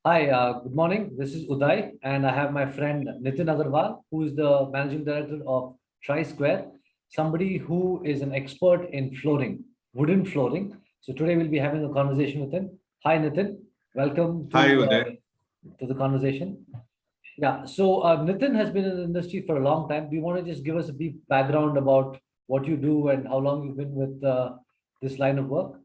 Hi, good morning. This is Uday, and I have my friend Nitin Agarwal, who is the managing director of Tri Square, somebody who is an expert in flooring, wooden flooring. So today we'll be having a conversation with him. Hi, Nitin. Welcome Hi, Uday. to the conversation. Yeah. So Nitin has been in the industry for a long time. Do you want to just give us a brief background about what you do and how long you've been with this line of work?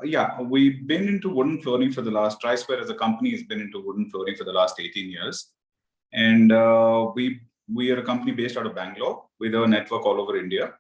Yeah, we've been into wooden flooring for the last, TriSquare as a company has been into wooden flooring for the last 18 years. And we are a company based out of Bangalore with a network all over India.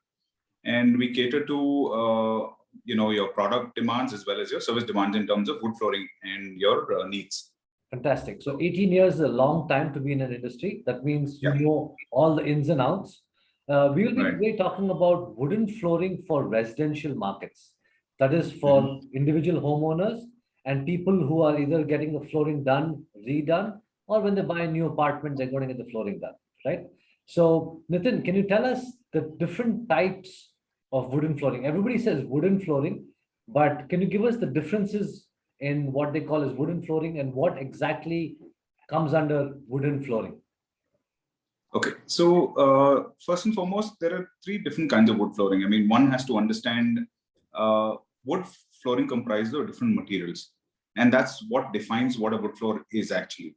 And we cater to, your product demands as well as your service demands in terms of wood flooring and your needs. Fantastic. So 18 years is a long time to be in an industry. That means you Yeah, know all the ins and outs. We will be right. today talking about wooden flooring for residential markets. That is Mhm. for individual homeowners and people who are either getting the flooring done, redone, or when they buy a new apartment, they're going to get the flooring done, right? So, Nitin, can you tell us the different types of wooden flooring? Everybody says wooden flooring, but can you give us the differences in what they call as wooden flooring and what exactly comes under wooden flooring? Okay, so first and foremost, there are three different kinds of wood flooring. I mean, one has to understand uh, wood flooring comprises of different materials, and that's what defines what a wood floor is actually.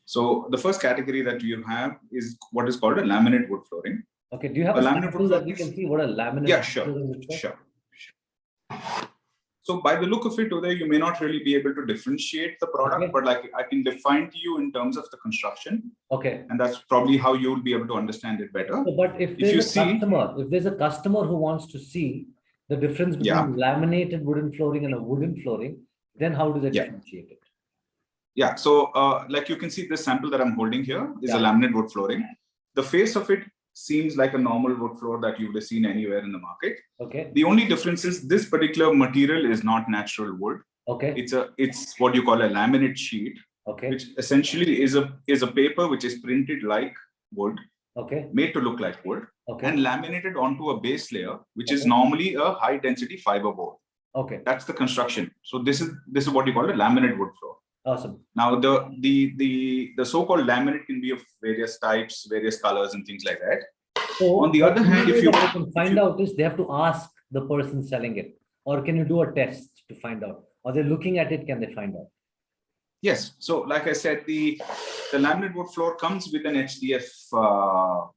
So the first category that you have is what is called a laminate wood flooring. Okay, do you have A a laminate wood sample that flooring we can is, see what a laminate yeah, sure, flooring looks like? sure. So by the look of it, today you may not really be able to differentiate the product, Okay, but like I can define to you in terms of the construction, okay. and that's probably how you'll be able to understand it better. So, but if If there's you a see, customer, if there's a customer who wants to see the difference yeah, between laminated wooden flooring and a wooden flooring, then how do they yeah, differentiate it? yeah. So like you can see, this sample that I'm holding here is a Yeah. laminate wood flooring. The face of it seems like a normal wood floor that you would have seen anywhere in the market. Okay. The only difference is this particular material is not natural wood. Okay. It's what you call a laminate sheet, Okay. which essentially is a paper which is printed like wood, Okay. made to look like wood, and Okay. laminated onto a base layer, which is Okay. normally a high density fiber board. Okay. That's the construction. So this is what you call a laminate wood floor. Awesome. Now the so-called laminate can be of various types, various colors, and things like that. On So the the other only hand, way that they can find out is they have to ask the person selling it, or can you do a test to find out? Or they're looking at it, can they find out? yes, so like I said, the laminate wood floor comes with an HDF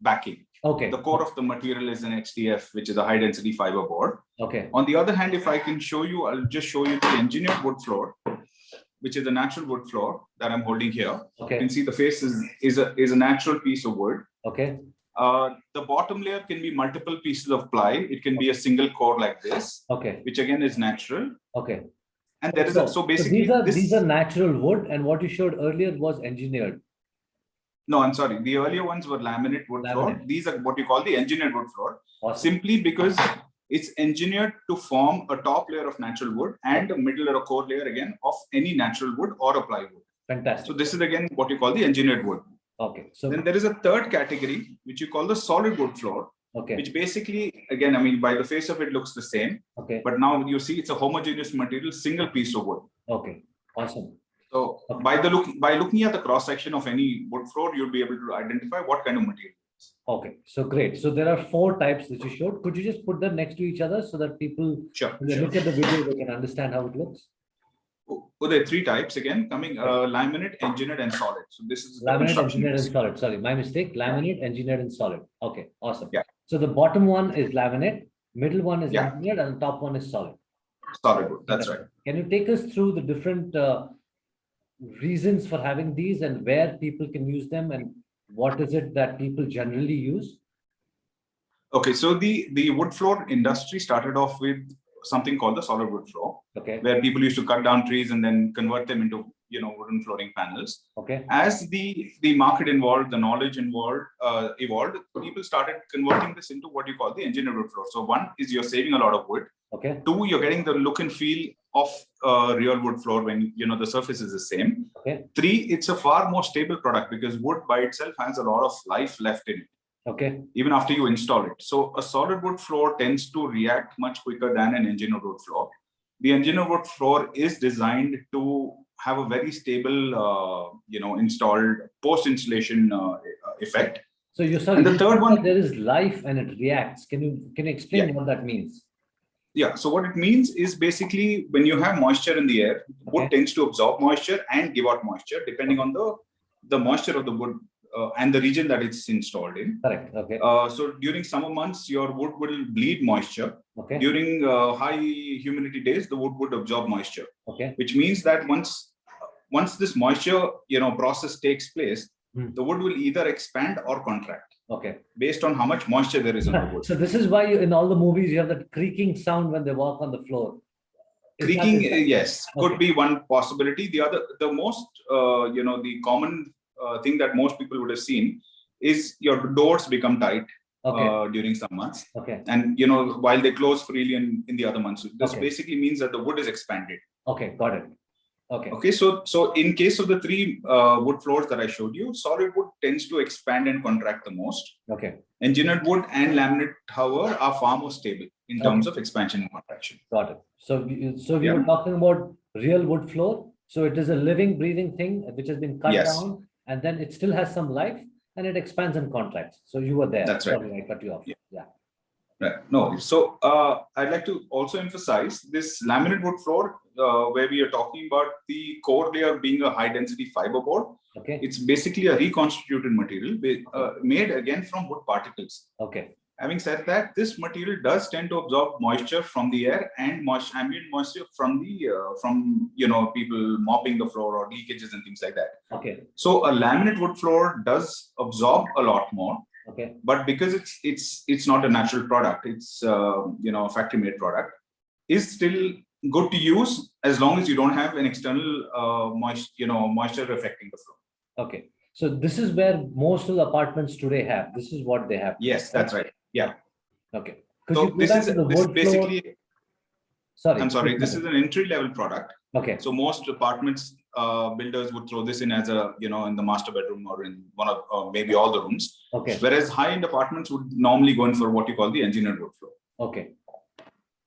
backing. The Okay. core of the material is an HDF, which is a high density fiber board. Okay. On the other hand, if I can show you, I'll just show you the engineered wood floor, which is a natural wood floor that I'm holding here. You can Okay. see the face is a natural piece of wood. Okay. The bottom layer can be multiple pieces of ply. It can be a single core like this, Okay. which again is natural. Okay. And there is so So these basically are these are this. natural wood, and what you showed earlier was engineered No, I'm sorry. The earlier ones were laminate wood floor. laminate. These are what you call the engineered wood floor, Awesome. simply because it's engineered to form a top layer of natural wood and a middle or a core layer again of any natural wood or a plywood. So Fantastic. this is again what you call the engineered wood. Okay. So Then there is a third category, which you call the solid wood floor, okay. which basically, again, I mean, by the face of it looks the same, Okay. but now you see it's a homogeneous material, single piece of wood. Okay. Awesome. So Okay. by looking at the cross section of any wood floor, you'll be able to identify what kind of material it is. Okay. So great. So there are four types that you showed. Could you just put them next to each other so that people, Sure, when they sure. look at the video, they can understand how it looks? Oh, there are three types again coming: Okay. laminate, engineered, and solid. So this is the Laminate, construction engineered, and base. solid. Sorry, my mistake. Yeah, Laminate, engineered, and solid. Okay, awesome. yeah, So the bottom one is laminate, middle one is yeah. engineered, and the top one is solid. Solid wood. That's right. Fantastic. Can you take us through the different reasons for having these and where people can use them and what is it that people generally use? Okay, so the wood floor industry started off with something called the solid wood floor, Okay, where people used to cut down trees and then convert them into wooden flooring panels. okay, As the market involved, the knowledge involved evolved, people started converting this into what you call the engineered wood floor. So one is you're saving a lot of wood. okay, Two, you're getting the look and feel of real wood floor when the surface is the same. okay, Three, it's a far more stable product because wood by itself has a lot of life left in it, okay, even after you install it. So a solid wood floor tends to react much quicker than an engineered wood floor. The engineered wood floor is designed to have a very stable, installed post-installation effect. So you're sorry. And the third one, there is life and it reacts. Can you explain what that means? Yeah. So what it means is basically when you have moisture in the air, wood tends to absorb moisture and give out moisture depending on the moisture of the wood and the region that it's installed in. Correct. Okay. So during summer months, your wood will bleed moisture. Okay. During high humidity days, the wood would absorb moisture. Okay. Which means that once this moisture process takes place, the wood will either expand or contract. Okay. Based on how much moisture there is in the wood. So this is why in all the movies you have that creaking sound when they walk on the floor. Creaking, yes, could be one possibility. The most, the common thing that most people would have seen is your doors become tight during some months. Okay. And, while they close freely in the other months. This basically means that the wood is expanded. Okay, got it. Okay. So in case of the three wood floors that I showed you, solid wood tends to expand and contract the most. Okay. Engineered wood and laminate, however, are far more stable in terms of expansion and contraction. Got it. So we were talking about real wood floor. So it is a living, breathing thing which has been cut down, and then it still has some life and it expands and contracts. So you were there. That's right. Sorry, I cut you off. Yeah. Right. No. So I'd like to also emphasize this laminate wood floor where we are talking about the core layer being a high density fiber board. Okay. It's basically a reconstituted material made again from wood particles. Okay. Having said that, this material does tend to absorb moisture from the air and ambient moisture from the people mopping the floor or leakages and things like that. Okay. So a laminate wood floor does absorb a lot more. Okay. But because it's not a natural product, it's a factory made product, is still good to use as long as you don't have an external moisture affecting the floor. Okay. So this is where most of the apartments today have. This is what they have. Yes, that's right. Yeah. Okay. So this is basically. Sorry. I'm sorry. This is an entry level product. Okay. So most apartments builders would throw this in as a in the master bedroom or in one of maybe all the rooms. Okay. Whereas high end apartments would normally go in for what you call the engineered wood floor. Okay.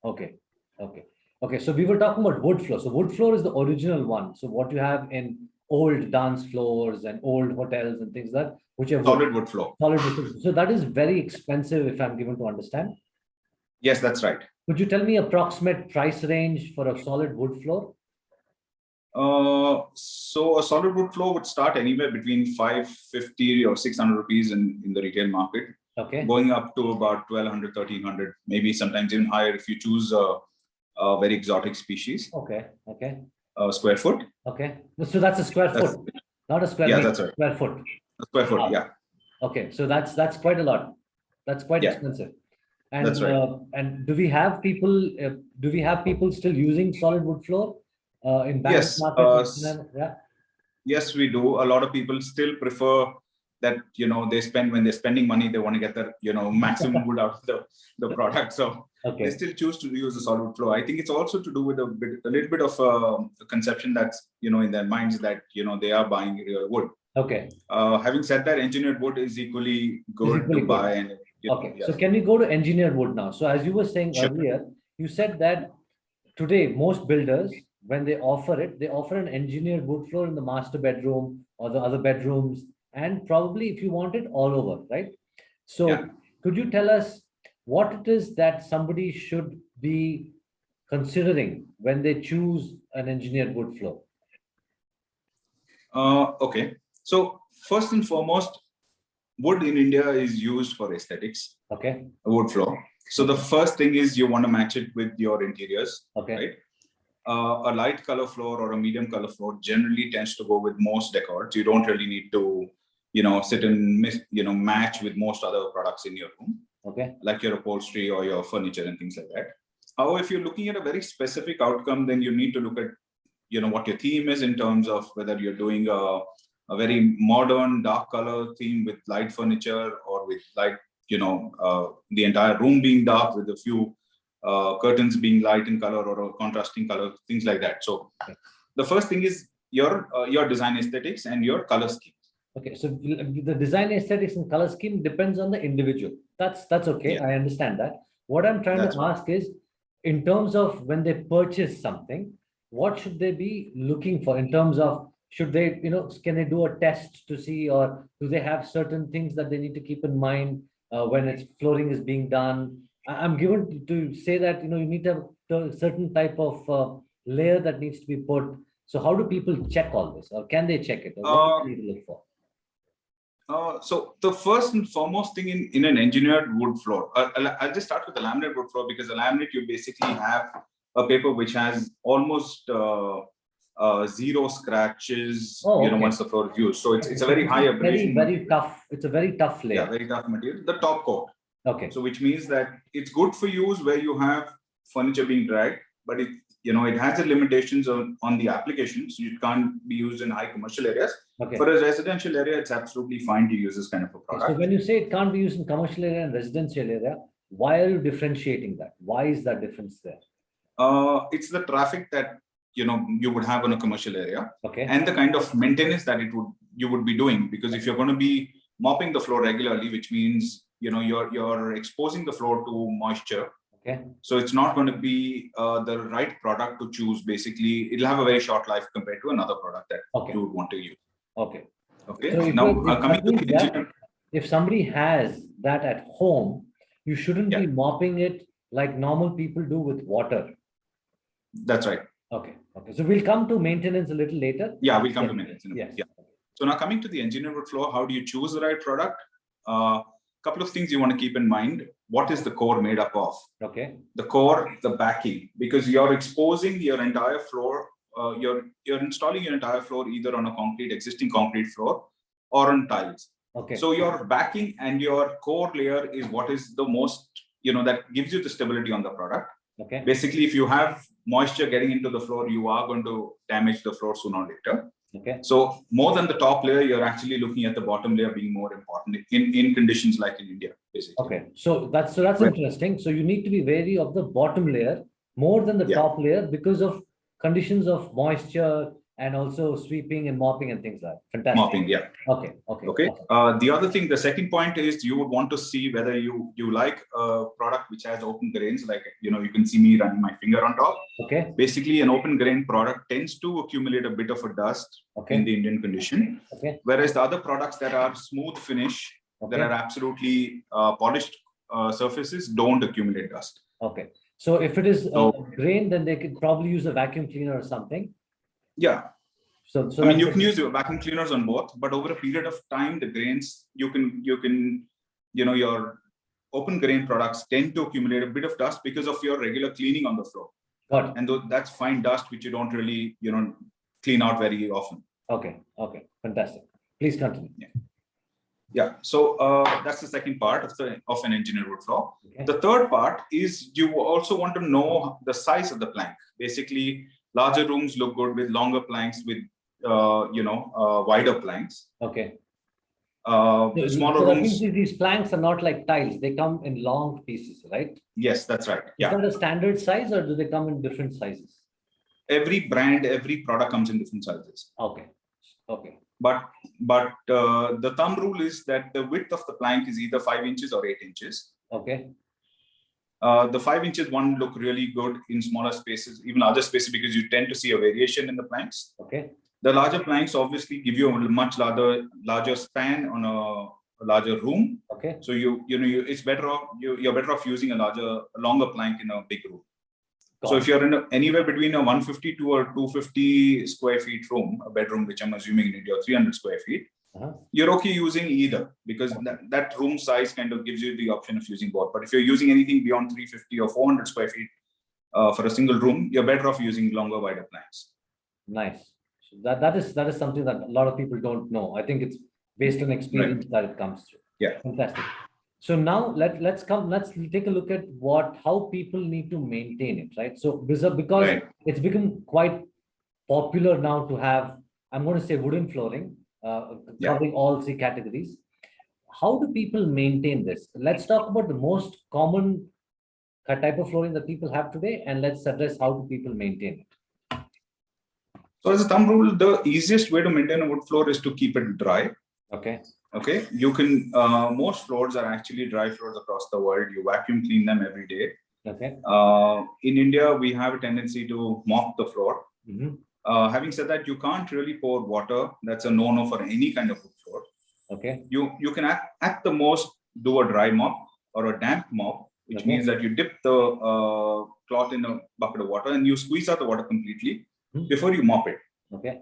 Okay. Okay. Okay. So we were talking about wood floor. So wood floor is the original one. So what you have in old dance floors and old hotels and things like that, which are solid wood floor. Solid wood floor. So that is very expensive, if I'm given to understand. Yes, that's right. Could you tell me approximate price range for a solid wood floor? So a solid wood floor would start anywhere between 550 or 600 rupees in the retail market. Okay. Going up to about 1200, 1300, maybe sometimes even higher if you choose a very exotic species. Okay. Okay. Square foot. Okay. So that's a square foot, not a square meter. That's right. Square foot. A square foot, yeah. Okay. So that's quite a lot. That's quite expensive. And that's right. And do we have people still using solid wood floor in Bangalore market? Yes, we do. A lot of people still prefer that when they're spending money, they want to get the maximum wood out of the product. So they still choose to use a solid wood floor. I think it's also to do with a little bit of a conception that's in their minds that they are buying real wood. Okay. Having said that, engineered wood is equally good to buy. And okay. So can we go to engineered wood now? So as you were saying earlier, you said that today most builders, when they offer an engineered wood floor in the master bedroom or the other bedrooms, and probably if you want it all over, right? So could you tell us what it is that somebody should be considering when they choose an engineered wood floor? Okay. So first and foremost, wood in India is used for aesthetics. Okay. A wood floor. So the first thing is you want to match it with your interiors. Okay. Right? A light color floor or a medium color floor generally tends to go with most decor. So you don't really need to, sit and match with most other products in your room. Okay. Like your upholstery or your furniture and things like that. However, if you're looking at a very specific outcome, then you need to look at, what your theme is in terms of whether you're doing a very modern dark color theme with light furniture or with light, the entire room being dark with a few curtains being light in color or a contrasting color, things like that. So the first thing is your design aesthetics and your color scheme. Okay, so the design aesthetics and color scheme depends on the individual. That's okay. I understand that. What I'm trying to ask is, in terms of when they purchase something, what should they be looking for in terms of, should they, can they do a test to see, or do they have certain things that they need to keep in mind when it's flooring is being done? I'm given to say that, you need to have a certain type of layer that needs to be put. So how do people check all this, or can they check it, or what do they need to look for? So the first and foremost thing in an engineered wood floor, I'll just start with the laminate wood floor, because the laminate, you basically have a paper which has almost zero scratches, Okay. once the floor is used. So it's a very high abrasion. Very tough. It's a very tough layer. Yeah, very tough material. The top coat. Okay. So which means that it's good for use where you have furniture being dragged, but it has the limitations on the application. So it can't be used in high commercial areas. Okay. For a residential area, it's absolutely fine to use this kind of a product. So when you say it can't be used in commercial area and residential area, why are you differentiating that? Why is that difference there? It's the traffic that you would have in a commercial area, okay, and the kind of maintenance that you would be doing, because if you're going to be mopping the floor regularly, which means you're exposing the floor to moisture. Okay. So it's not going to be the right product to choose. Basically, it'll have a very short life compared to another product that you would want to use. Okay. Okay. So now coming to the engineer, if somebody has that at home, you shouldn't be mopping it like normal people do with water. That's right. Okay. Okay. So we'll come to maintenance a little later. Yeah, we'll come to maintenance. Yes. Yeah. So now coming to the engineered wood floor, how do you choose the right product? Couple of things you want to keep in mind. What is the core made up of? Okay. The core, the backing, because you're exposing your entire floor. You're installing your entire floor either on a existing concrete floor or on tiles. Okay. So your backing and your core layer is what is the most, that gives you the stability on the product. Okay. Basically, if you have moisture getting into the floor, you are going to damage the floor sooner or later. Okay. So more than the top layer, you're actually looking at the bottom layer being more important in conditions like in India, basically. Okay. So that's interesting. So you need to be wary of the bottom layer more than the top layer because of conditions of moisture and also sweeping and mopping and things like that. Fantastic. Mopping, yeah. Okay. Okay. Okay. Awesome. The other thing, the second point is you would want to see whether you like a product which has open grains, like you can see me running my finger on top. Okay. Basically, an open grain product tends to accumulate a bit of a dust in the Indian condition. Okay. Whereas the other products that are smooth finish, that are absolutely polished surfaces, don't accumulate dust. Okay. So if it is grain, then they could probably use a vacuum cleaner or something. Yeah. So I mean, you can use your vacuum cleaners on both, but over a period of time, the grains you can your open grain products tend to accumulate a bit of dust because of your regular cleaning on the floor. Got it. And that's fine dust which you don't really clean out very often. Okay. Okay. Fantastic. Please continue. Yeah. So that's the second part of an engineered wood floor. Okay. The third part is you also want to know the size of the plank. Basically, larger rooms look good with longer planks, with wider planks. Okay. Smaller rooms. These planks are not like tiles; they come in long pieces, right? Yes, that's right. Is that a standard size, or do they come in different sizes? Every brand, every product comes in different sizes. Okay. Okay. But the thumb rule is that the width of the plank is either 5 inches or 8 inches. Okay. The 5 inches one look really good in smaller spaces, even larger spaces, because you tend to see a variation in the planks. Okay. The larger planks obviously give you a much larger span on a larger room. Okay. So it's better off you're better off using a longer plank in a big room. So if you're in anywhere between a 150 to a 250 square feet room, a bedroom, which I'm assuming in India, 300 square feet, you're okay using either, because that room size kind of gives you the option of using both. But if you're using anything beyond 350 or 400 square feet for a single room, you're better off using longer, wider planks. Nice. So that is something that a lot of people don't know. I think it's based on experience that it comes through. Yeah. Fantastic. So now let's take a look at how people need to maintain it, right? So because it's become quite popular now to have, I'm going to say, wooden flooring, covering all three categories. How do people maintain this? Let's talk about the most common type of flooring that people have today, and let's address how do people maintain it. So as a thumb rule, the easiest way to maintain a wood floor is to keep it dry. Okay. Okay. You can, most floors are actually dry floors across the world. You vacuum clean them every day. Okay. In India, we have a tendency to mop the floor. Mhm. Having said that, you can't really pour water. That's a no-no for any kind of wood floor. Okay. You can at the most do a dry mop or a damp mop, which Okay. means that you dip the cloth in a bucket of water and you squeeze out the water completely before you mop it. Okay.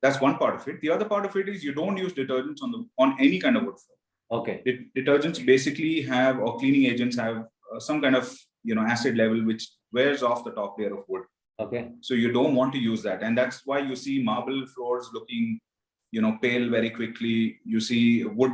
That's one part of it. The other part of it is you don't use detergents on any kind of wood floor. Okay. Detergents basically have, or cleaning agents have some kind of acid level which wears off the top layer of wood. Okay. So you don't want to use that, and that's why you see marble floors looking pale very quickly. You see wood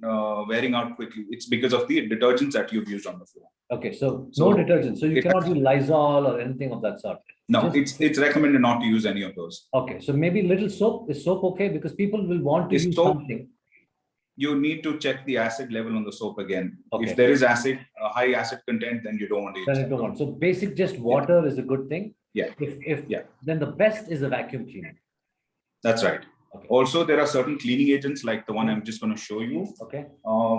wearing out quickly. It's because of the detergents that you've used on the floor. Okay, so no detergent. So you cannot use Lysol or anything of that sort. No, it's recommended not to use any of those. Okay, so maybe little soap. Is soap okay? Because people will want to use something. You need to check the acid level on the soap again. Okay. If there is high acid content, then you don't want to use it. Then you don't want. So basic, just water is a good thing. Yeah. Then the best is a vacuum cleaner. That's right. Okay. Also, there are certain cleaning agents like the one I'm just going to show you. Okay.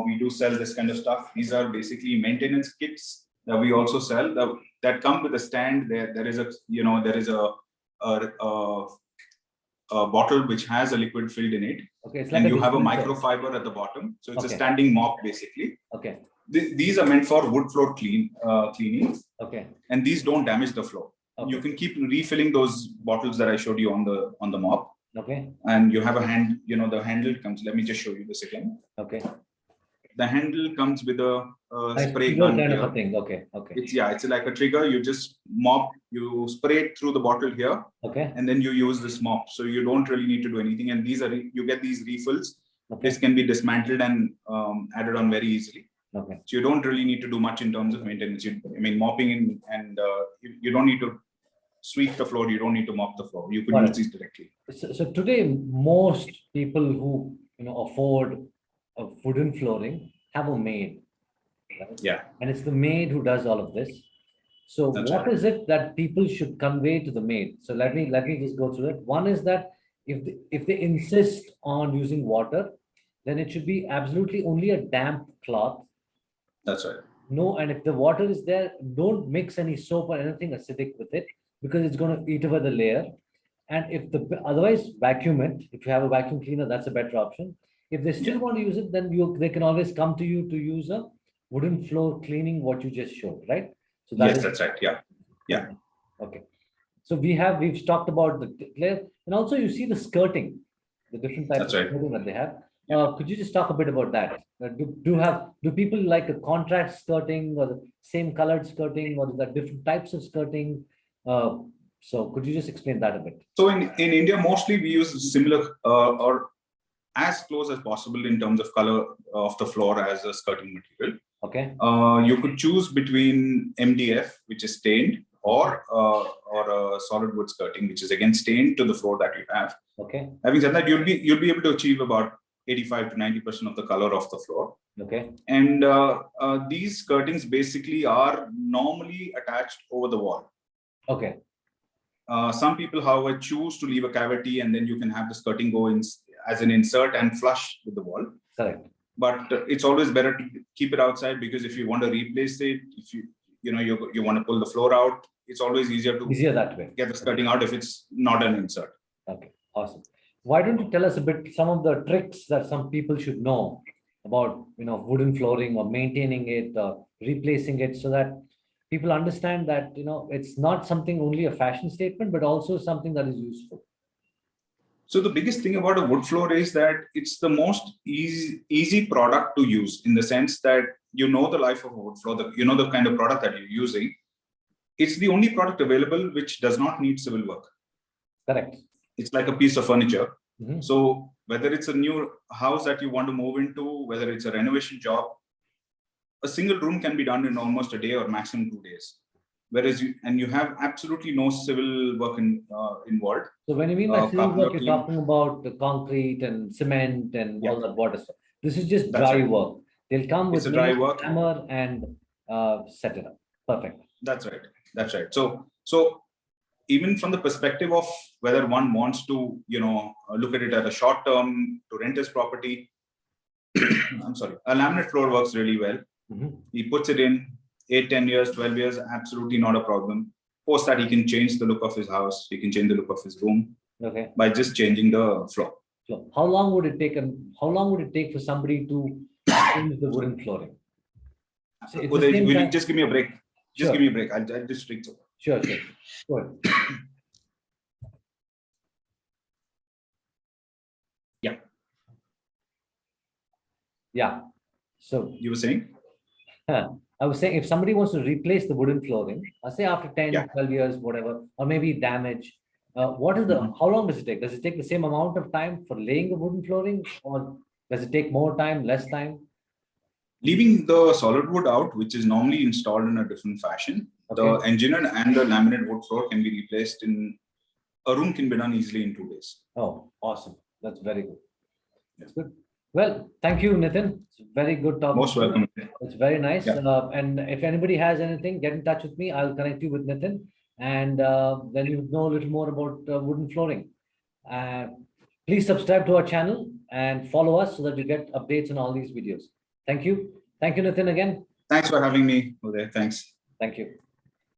We do sell this kind of stuff. These are basically maintenance kits that we also sell that come with a stand. There is a bottle which has a liquid filled in it. Okay. It's like and you have a microfiber at the bottom. So it's a standing mop basically. Okay. These are meant for wood floor cleaning. Okay. And these don't damage the floor. Okay. You can keep refilling those bottles that I showed you on the mop. Okay. And you have a hand, the handle comes. Let me just show you this again. Okay. The handle comes with a spray gun kind of a thing. Okay. Okay. It's like a trigger. You just mop, you spray it through the bottle here. Okay. And then you use this mop. So you don't really need to do anything. And you get these refills. Okay. This can be dismantled and added on very easily. Okay. So you don't really need to do much in terms of maintenance. Mopping and you don't need to sweep the floor. You don't need to mop the floor. You could use these directly. So today, most people who afford a wooden flooring have a maid. Right? Yeah. And it's the maid who does all of this. So what is it that people should convey to the maid? So let me just go through it. One is that if they insist on using water, then it should be absolutely only a damp cloth. That's right. No, and if the water is there, don't mix any soap or anything acidic with it, because it's going to eat away the layer. And otherwise vacuum it. If you have a vacuum cleaner, that's a better option. If they still want to use it, then they can always come to you to use a wooden floor cleaning, what you just showed, right? So that's right. Yeah. Okay. So we've talked about the layer, and also you see the skirting, the different types of skirting that they have. Could you just talk a bit about that? Do people like a contrast skirting or the same colored skirting, or is there different types of skirting? So could you just explain that a bit? So in India, mostly we use similar or as close as possible in terms of color of the floor as a skirting material. Okay. You could choose between MDF, which is stained, or a solid wood skirting, which is again stained to the floor that you have. Okay. Having said that, you'll be able to achieve about 85 to 90% of the color of the floor. Okay. And these skirtings basically are normally attached over the wall. Okay. Some people, however, choose to leave a cavity, and then you can have the skirting go in as an insert and flush with the wall. Correct. But it's always better to keep it outside, because if you want to replace it, if you want to pull the floor out, it's always easier that way. Get the skirting out if it's not an insert. Okay, awesome. Why don't you tell us a bit some of the tricks that some people should know about wooden flooring, or maintaining it, or replacing it, so that people understand that it's not something only a fashion statement, but also something that is useful. So the biggest thing about a wood floor is that it's the most easy product to use, in the sense that the life of a wood floor, the kind of product that you're using. It's the only product available which does not need civil work. Correct. It's like a piece of furniture. Mm-hmm. So whether it's a new house that you want to move into, whether it's a renovation job, a single room can be done in almost a day or maximum 2 days. Whereas you have absolutely no civil work involved. So when you mean by civil work, you're talking about the concrete and cement and all that water stuff. This is just dry work. They'll come with a hammer and set it up. Perfect. That's right. So even from the perspective of whether one wants to, look at it at a short term to rent his property, I'm sorry, a laminate floor works really well. Mm-hmm. He puts it in 8, 10 years, 12 years, absolutely not a problem. Post that, he can change the look of his house. He can change the look of his room Okay. by just changing the floor. So how long would it take? And how long would it take for somebody to change the wooden flooring? So it's the Uday, same will you time. just give me a break? Just Sure. give me a break. I'll just reach over. Sure. Go ahead. Yeah. Yeah. So You were saying? I was saying, if somebody wants to replace the wooden flooring, say after 10, Yeah. 12 years, whatever, or maybe damage, what is the, how long does it take? Does it take the same amount of time for laying the wooden flooring, or does it take more time, less time? Leaving the solid wood out, which is normally installed in a different fashion, the Okay. engineered and the laminate wood floor can be replaced in a room, can be done easily in 2 days. Oh, awesome. That's very good. That's good. Well, thank you, Nitin. It's very good talking Most to you. welcome. It's very nice. Yeah. And if anybody has anything, get in touch with me. I'll connect you with Nitin. And then you know a little more about wooden flooring. Please subscribe to our channel and follow us so that you get updates on all these videos. Thank you. Thank you, Nitin, again. Thanks for having me, Uday. Thanks. Thank you.